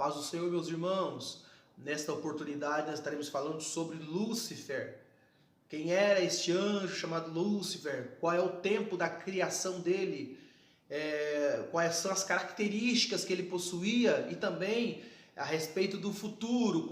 paz do Senhor, meus irmãos. Nesta oportunidade nós estaremos falando sobre Lúcifer. Quem era este anjo chamado Lúcifer? Qual é o tempo da criação dele? Quais são as características que ele possuía? E também a respeito do futuro,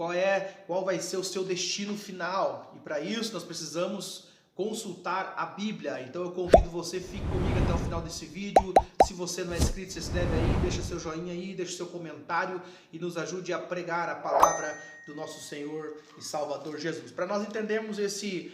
qual vai ser o seu destino final? E para isso nós precisamos consultar a Bíblia. Então eu convido você, fique comigo até o final desse vídeo. Se você não é inscrito, se inscreve aí, deixa seu joinha aí, deixa seu comentário e nos ajude a pregar a palavra do nosso Senhor e Salvador Jesus. Para nós entendermos esse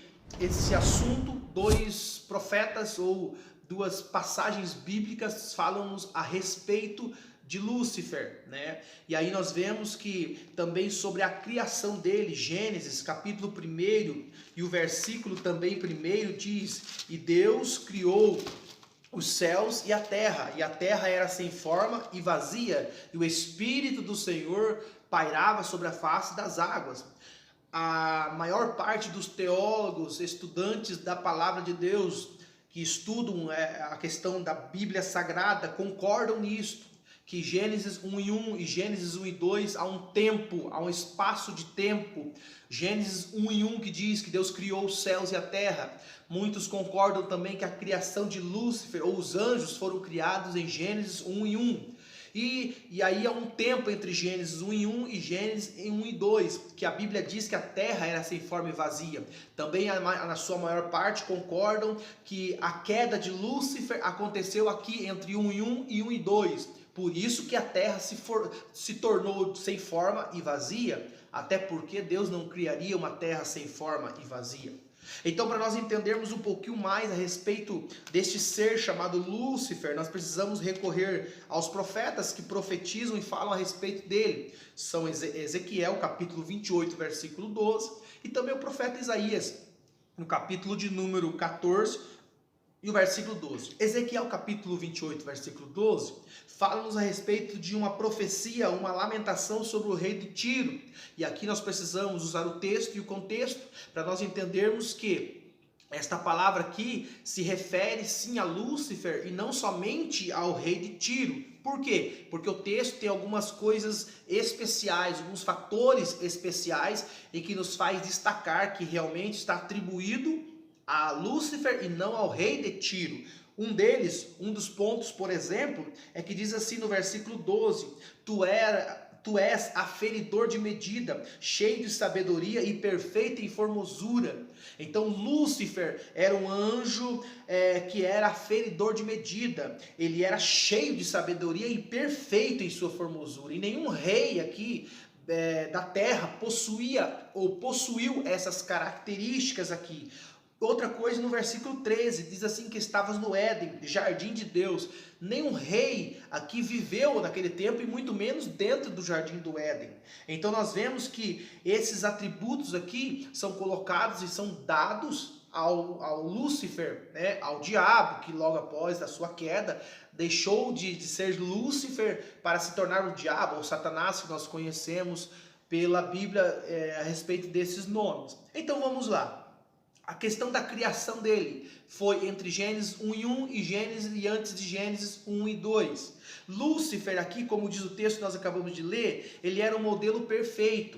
assunto, dois profetas ou duas passagens bíblicas falam-nos a respeito de Lúcifer, né? E aí nós vemos que também sobre a criação dele, Gênesis capítulo 1 e o versículo também 1 diz: e Deus criou os céus e a terra era sem forma e vazia, e o Espírito do Senhor pairava sobre a face das águas. A maior parte dos teólogos, estudantes da palavra de Deus, que estudam a questão da Bíblia Sagrada, concordam nisto, que Gênesis 1:1 e Gênesis 1:2 há um tempo, há um espaço de tempo. Gênesis 1:1 que diz que Deus criou os céus e a terra. Muitos concordam também que a criação de Lúcifer ou os anjos foram criados em Gênesis 1:1. E aí há um tempo entre Gênesis 1:1 e Gênesis 1:2, que a Bíblia diz que a terra era sem forma e vazia. Também na sua maior parte concordam que a queda de Lúcifer aconteceu aqui entre 1:1 e 1:2. Por isso que a terra se tornou sem forma e vazia, até porque Deus não criaria uma terra sem forma e vazia. Então, para nós entendermos um pouquinho mais a respeito deste ser chamado Lúcifer, nós precisamos recorrer aos profetas que profetizam e falam a respeito dele. São Ezequiel, capítulo 28, versículo 12, e também o profeta Isaías, no capítulo de número 14, e o versículo 12. Ezequiel capítulo 28, versículo 12, fala-nos a respeito de uma profecia, uma lamentação sobre o rei de Tiro. E aqui nós precisamos usar o texto e o contexto para nós entendermos que esta palavra aqui se refere sim a Lúcifer e não somente ao rei de Tiro. Por quê? Porque o texto tem algumas coisas especiais, alguns fatores especiais em que nos faz destacar que realmente está atribuído a Lúcifer e não ao rei de Tiro. Um dos pontos, por exemplo, é que diz assim no versículo 12: Tu és aferidor de medida, cheio de sabedoria e perfeito em formosura. Então Lúcifer era um anjo que era aferidor de medida. Ele era cheio de sabedoria e perfeito em sua formosura. E nenhum rei aqui da terra possuiu essas características aqui. Outra coisa, no versículo 13, diz assim que estavas no Éden, jardim de Deus. Nenhum rei aqui viveu naquele tempo e muito menos dentro do jardim do Éden. Então nós vemos que esses atributos aqui são colocados e são dados ao Lúcifer, né? Ao diabo, que logo após a sua queda deixou de ser Lúcifer para se tornar o diabo, ou Satanás, que nós conhecemos pela Bíblia a respeito desses nomes. Então vamos lá. A questão da criação dele foi entre Gênesis 1:1 e antes de Gênesis 1:2. Lúcifer aqui, como diz o texto que nós acabamos de ler, ele era um modelo perfeito.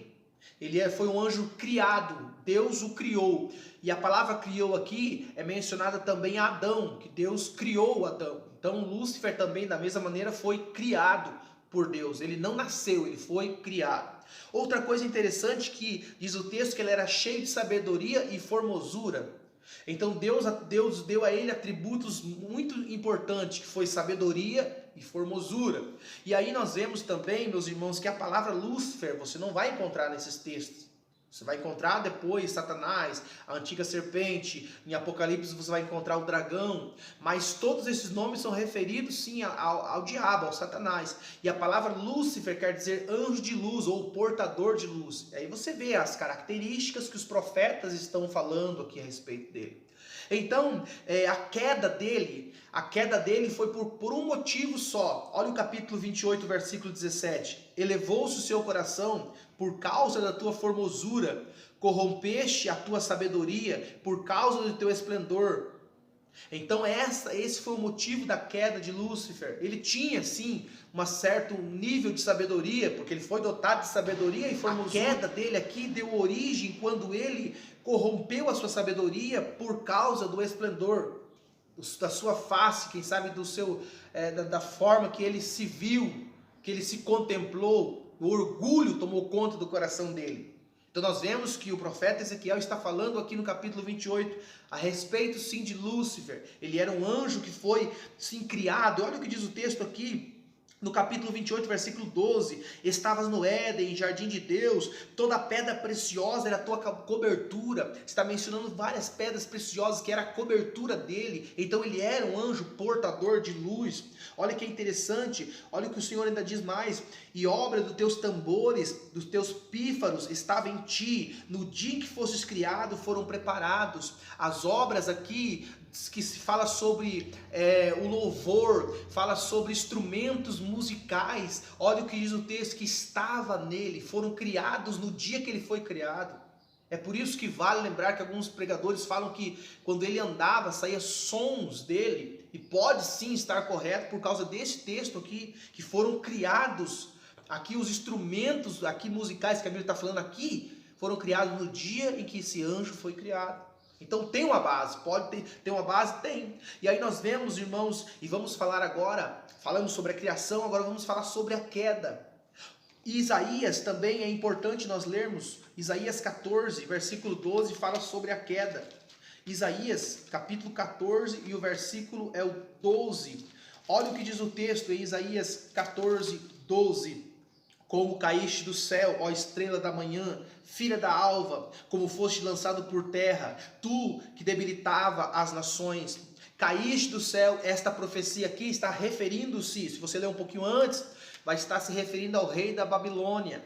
Foi um anjo criado, Deus o criou. E a palavra criou aqui é mencionada também a Adão, que Deus criou Adão. Então Lúcifer também da mesma maneira foi criado por Deus. Ele não nasceu, ele foi criado. Outra coisa interessante que diz o texto que ele era cheio de sabedoria e formosura. Então Deus deu a ele atributos muito importantes, que foi sabedoria e formosura. E aí nós vemos também, meus irmãos, que a palavra Lúcifer você não vai encontrar nesses textos. Você vai encontrar depois Satanás, a antiga serpente, em Apocalipse você vai encontrar o dragão, mas todos esses nomes são referidos sim ao diabo, ao Satanás. E a palavra Lúcifer quer dizer anjo de luz ou portador de luz. E aí você vê as características que os profetas estão falando aqui a respeito dele. Então, a queda dele foi por um motivo só. Olha o capítulo 28, versículo 17. Elevou-se o seu coração por causa da tua formosura, corrompeste a tua sabedoria por causa do teu esplendor. Então esse foi o motivo da queda de Lúcifer. Ele tinha sim um certo nível de sabedoria, porque ele foi dotado de sabedoria e formosura. A queda dele aqui deu origem quando ele corrompeu a sua sabedoria por causa do esplendor da sua face, quem sabe da forma que ele se viu, que ele se contemplou. O orgulho tomou conta do coração dele. Então nós vemos que o profeta Ezequiel está falando aqui no capítulo 28 a respeito sim de Lúcifer. Ele era um anjo que foi sim criado. Olha o que diz o texto aqui no capítulo 28, versículo 12. Estavas no Éden, jardim de Deus, toda pedra preciosa era a tua cobertura. Está mencionando várias pedras preciosas que era a cobertura dele. Então ele era um anjo portador de luz. Olha que interessante, olha o que o Senhor ainda diz mais: e obra dos teus tambores, dos teus pífaros estava em ti, no dia em que fosses criado foram preparados. As obras aqui que se fala sobre o louvor, fala sobre instrumentos musicais. Olha o que diz o texto, que estava nele, foram criados no dia que ele foi criado. É por isso que vale lembrar que alguns pregadores falam que quando ele andava, saía sons dele, e pode sim estar correto por causa desse texto aqui, que foram criados, aqui os instrumentos aqui musicais que a Bíblia está falando aqui, foram criados no dia em que esse anjo foi criado. Então tem uma base, pode ter uma base? Tem. E aí nós vemos, irmãos, e vamos falar agora, falamos sobre a criação, agora vamos falar sobre a queda. Isaías também é importante nós lermos, Isaías 14, versículo 12, fala sobre a queda. Isaías, capítulo 14, e o versículo é o 12. Olha o que diz o texto em Isaías 14, 12. Como caíste do céu, ó estrela da manhã, filha da alva, como foste lançado por terra, tu que debilitava as nações. Caíste do céu, esta profecia aqui está referindo-se, se você ler um pouquinho antes, vai estar se referindo ao rei da Babilônia.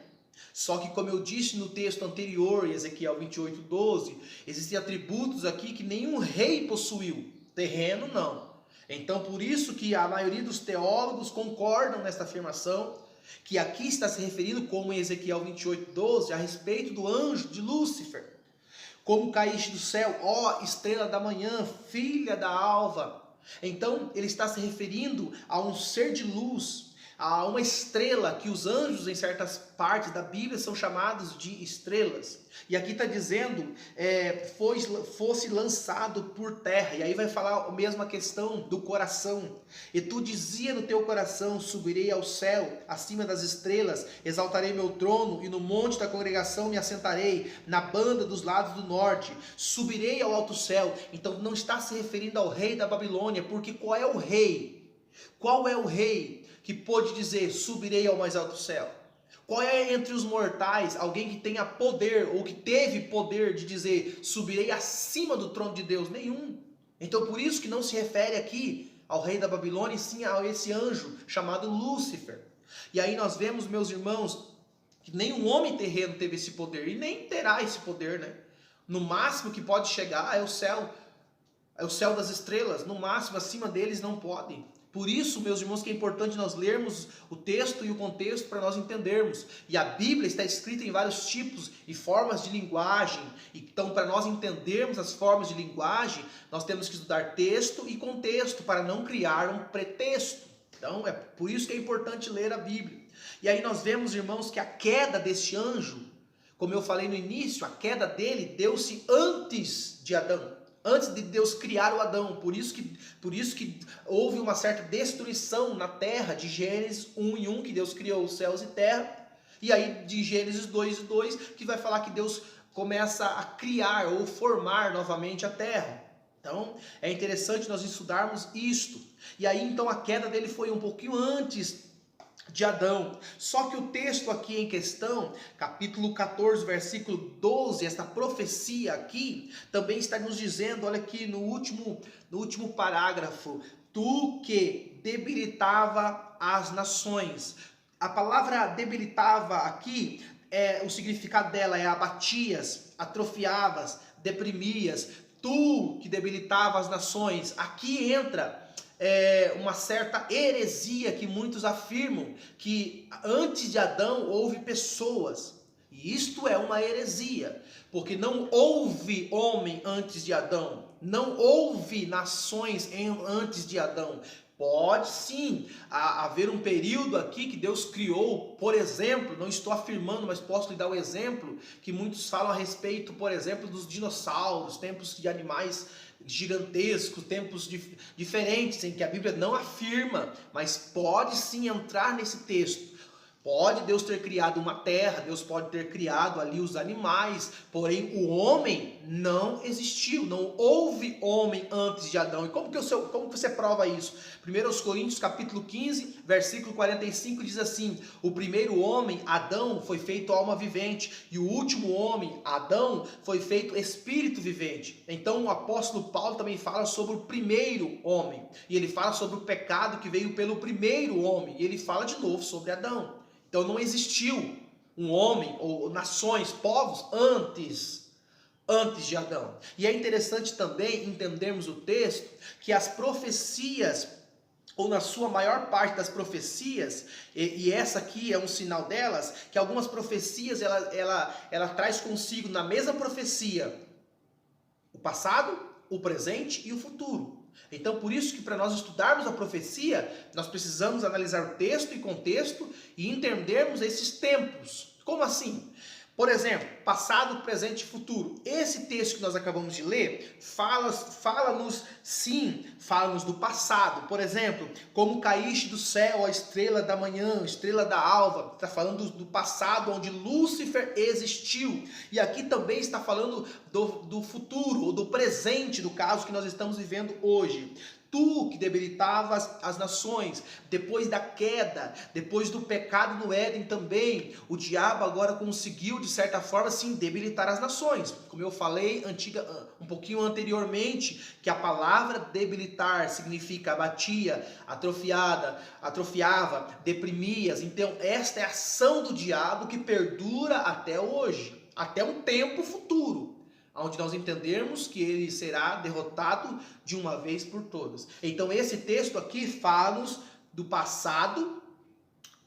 Só que, como eu disse no texto anterior, em Ezequiel 28, 12, existem atributos aqui que nenhum rei possuiu. Terreno, não. Então, por isso que a maioria dos teólogos concordam nesta afirmação, que aqui está se referindo, como em Ezequiel 28, 12, a respeito do anjo de Lúcifer. Como caíste do céu, ó estrela da manhã, filha da alva. Então, ele está se referindo a um ser de luz, a uma estrela, que os anjos em certas partes da Bíblia são chamados de estrelas. E aqui está dizendo, fosse lançado por terra. E aí vai falar a mesma questão do coração. E tu dizia no teu coração, subirei ao céu, acima das estrelas, exaltarei meu trono, e no monte da congregação me assentarei, na banda dos lados do norte, subirei ao alto céu. Então não está se referindo ao rei da Babilônia, porque qual é o rei? Qual é o rei que pôde dizer, subirei ao mais alto céu? Qual é entre os mortais alguém que tenha poder, ou que teve poder de dizer, subirei acima do trono de Deus? Nenhum. Então por isso que não se refere aqui ao rei da Babilônia, e sim a esse anjo chamado Lúcifer. E aí nós vemos, meus irmãos, que nenhum homem terreno teve esse poder, e nem terá esse poder, né? No máximo que pode chegar é o céu das estrelas, no máximo acima deles não podem. Por isso, meus irmãos, que é importante nós lermos o texto e o contexto para nós entendermos. E a Bíblia está escrita em vários tipos e formas de linguagem. Então, para nós entendermos as formas de linguagem, nós temos que estudar texto e contexto para não criar um pretexto. Então, é por isso que é importante ler a Bíblia. E aí nós vemos, irmãos, que a queda deste anjo, como eu falei no início, a queda dele deu-se antes de Adão. Antes de Deus criar o Adão, por isso que houve uma certa destruição na terra, de Gênesis 1:1, que Deus criou os céus e terra, e aí de Gênesis 2:2, que vai falar que Deus começa a criar ou formar novamente a terra. Então, é interessante nós estudarmos isto. E aí, então, a queda dele foi um pouquinho antes de Adão. Só que o texto aqui em questão, capítulo 14, versículo 12, esta profecia aqui, também está nos dizendo, olha aqui no último parágrafo, tu que debilitava as nações. A palavra debilitava aqui, o significado dela é abatias, atrofiavas, deprimias, tu que debilitava as nações. Aqui entra uma certa heresia que muitos afirmam que antes de Adão houve pessoas. E isto é uma heresia, porque não houve homem antes de Adão. Não houve nações antes de Adão. Pode sim haver um período aqui que Deus criou, por exemplo, não estou afirmando, mas posso lhe dar um exemplo, que muitos falam a respeito, por exemplo, dos dinossauros, tempos de animais gigantescos, tempos diferentes, em que a Bíblia não afirma, mas pode sim entrar nesse texto. Pode Deus ter criado uma terra, Deus pode ter criado ali os animais, porém o homem não existiu, não houve homem antes de Adão. E como que você prova isso? 1 Coríntios capítulo 15, versículo 45 diz assim: o primeiro homem, Adão, foi feito alma vivente, e o último homem, Adão, foi feito espírito vivente. Então o apóstolo Paulo também fala sobre o primeiro homem, e ele fala sobre o pecado que veio pelo primeiro homem, e ele fala de novo sobre Adão. Então não existiu um homem ou nações, povos antes de Adão. E é interessante também entendermos o texto que as profecias, ou na sua maior parte das profecias, e essa aqui é um sinal delas, que algumas profecias ela traz consigo na mesma profecia o passado, o presente e o futuro. Então, por isso que para nós estudarmos a profecia, nós precisamos analisar o texto e contexto e entendermos esses tempos. Como assim? Por exemplo, passado, presente e futuro. Esse texto que nós acabamos de ler, fala-nos do passado. Por exemplo, como caíste do céu a estrela da manhã, a estrela da alva. Está falando do passado, onde Lúcifer existiu. E aqui também está falando do futuro, ou do presente, do caso que nós estamos vivendo hoje. Tu que debilitavas as nações, depois da queda, depois do pecado no Éden também, o diabo agora conseguiu, de certa forma, sim, debilitar as nações. Como eu falei um pouquinho anteriormente, que a palavra debilitar significa abatia, atrofiava, deprimia. Então, esta é a ação do diabo que perdura até hoje, até um tempo futuro, onde nós entendermos que ele será derrotado de uma vez por todas. Então esse texto aqui fala-nos do passado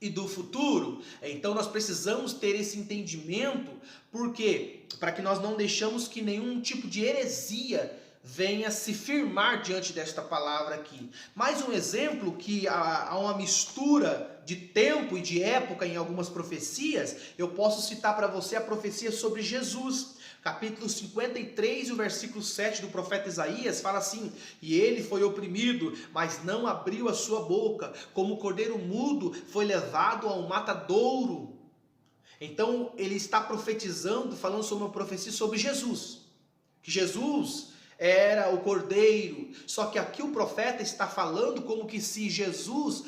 e do futuro. Então nós precisamos ter esse entendimento, porque para que nós não deixamos que nenhum tipo de heresia venha se firmar diante desta palavra aqui. Mais um exemplo que há uma mistura de tempo e de época em algumas profecias. Eu posso citar para você a profecia sobre Jesus. Capítulo 53, o versículo 7 do profeta Isaías fala assim: e ele foi oprimido, mas não abriu a sua boca, como o cordeiro mudo foi levado ao matadouro. Então ele está profetizando, falando sobre uma profecia sobre Jesus, que Jesus era o cordeiro. Só que aqui o profeta está falando como que se Jesus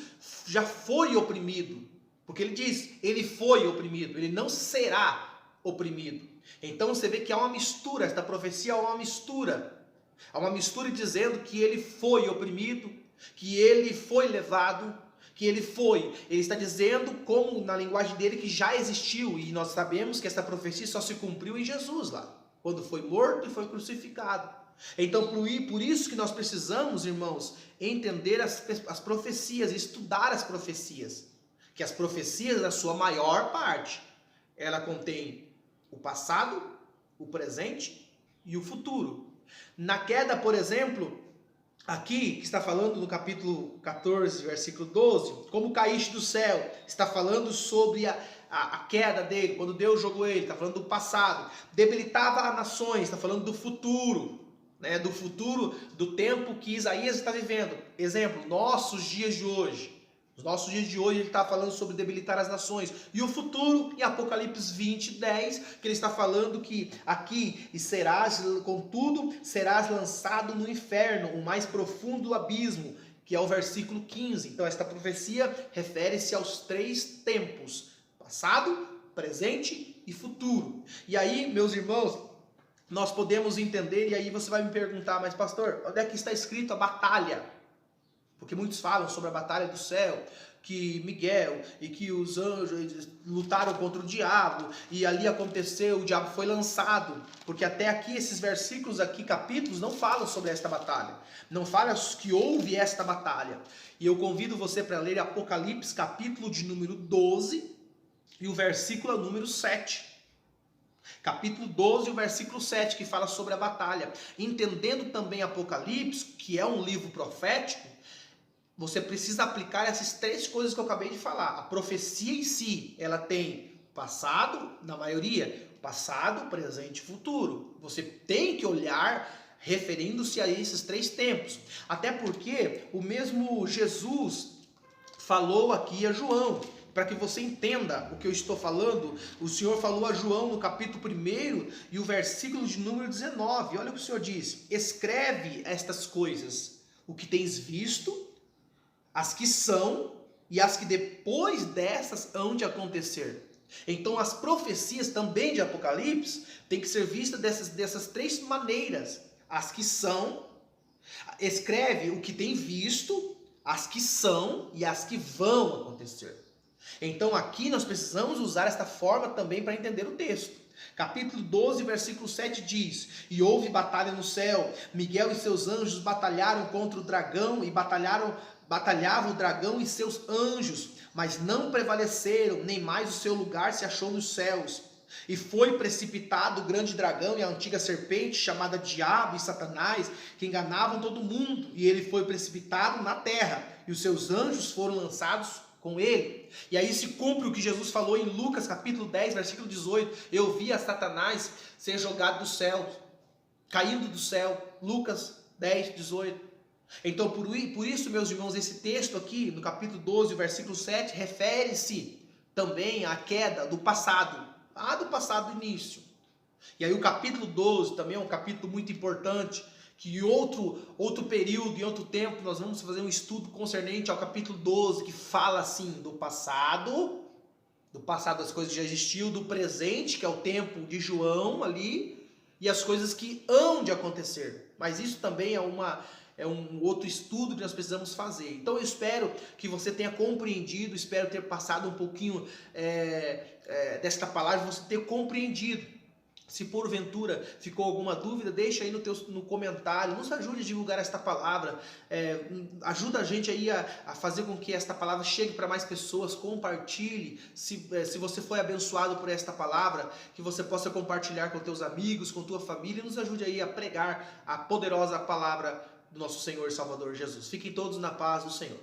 já foi oprimido, porque ele diz, ele foi oprimido, ele não será oprimido. Então você vê que há uma mistura, esta profecia há uma mistura dizendo que ele foi oprimido, que ele foi levado, que ele está dizendo, como na linguagem dele, que já existiu, e nós sabemos que essa profecia só se cumpriu em Jesus lá, quando foi morto e foi crucificado. Então por isso que nós precisamos, irmãos, entender as profecias, estudar as profecias, que as profecias, na sua maior parte, ela contém o passado, o presente e o futuro. Na queda, por exemplo, aqui que está falando no capítulo 14, versículo 12, como caíste do céu, está falando sobre a queda dele, quando Deus jogou ele, está falando do passado. Debilitava as nações, está falando do futuro, né? Do futuro, do tempo que Isaías está vivendo. Exemplo, nossos dias de hoje. Nos nossos dias de hoje ele está falando sobre debilitar as nações. E o futuro, em Apocalipse 20, 10, que ele está falando que aqui, contudo, serás lançado no inferno, o mais profundo abismo, que é o versículo 15. Então esta profecia refere-se aos 3 tempos, passado, presente e futuro. E aí, meus irmãos, nós podemos entender, e aí você vai me perguntar, mas pastor, onde é que está escrito a batalha? Porque muitos falam sobre a batalha do céu, que Miguel e que os anjos lutaram contra o diabo, e ali aconteceu, o diabo foi lançado. Porque até aqui, esses versículos aqui, capítulos, não falam sobre esta batalha. Não falam que houve esta batalha. E eu convido você para ler Apocalipse, capítulo de número 12, e o versículo número 7. Capítulo 12, o versículo 7, que fala sobre a batalha. Entendendo também Apocalipse, que é um livro profético, você precisa aplicar essas três coisas que eu acabei de falar. A profecia em si, ela tem passado, na maioria, passado, presente e futuro. Você tem que olhar referindo-se a esses três tempos. Até porque o mesmo Jesus falou aqui a João. Para que você entenda o que eu estou falando, o Senhor falou a João no capítulo 1 e o versículo de número 19. Olha o que o Senhor diz: escreve estas coisas, o que tens visto, as que são e as que depois dessas hão de acontecer. Então as profecias também de Apocalipse têm que ser vistas dessas três maneiras. As que são, escreve o que tem visto, as que são e as que vão acontecer. Então aqui nós precisamos usar esta forma também para entender o texto. Capítulo 12, versículo 7 diz: e houve batalha no céu, Miguel e seus anjos batalharam contra o dragão e batalhavam o dragão e seus anjos, mas não prevaleceram, nem mais o seu lugar se achou nos céus. E foi precipitado o grande dragão e a antiga serpente, chamada Diabo e Satanás, que enganavam todo mundo, e ele foi precipitado na terra, e os seus anjos foram lançados com ele. E aí se cumpre o que Jesus falou em Lucas capítulo 10, versículo 18: eu vi a Satanás ser jogado do céu, caindo do céu. Lucas 10, 18. Então por isso, meus irmãos, esse texto aqui no capítulo 12, versículo 7, refere-se também à queda do passado, lá do passado do início. E aí o capítulo 12 também é um capítulo muito importante, que em outro período, em outro tempo, nós vamos fazer um estudo concernente ao capítulo 12, que fala assim do passado das coisas que já existiam, do presente, que é o tempo de João ali, e as coisas que hão de acontecer. Mas isso também é um outro estudo que nós precisamos fazer. Então eu espero que você tenha compreendido, espero ter passado um pouquinho desta palavra, você ter compreendido. Se porventura ficou alguma dúvida, deixa aí no comentário, nos ajude a divulgar esta palavra, ajuda a gente aí a fazer com que esta palavra chegue para mais pessoas, compartilhe, se você foi abençoado por esta palavra, que você possa compartilhar com teus amigos, com tua família, e nos ajude aí a pregar a poderosa palavra do nosso Senhor e Salvador Jesus. Fiquem todos na paz do Senhor.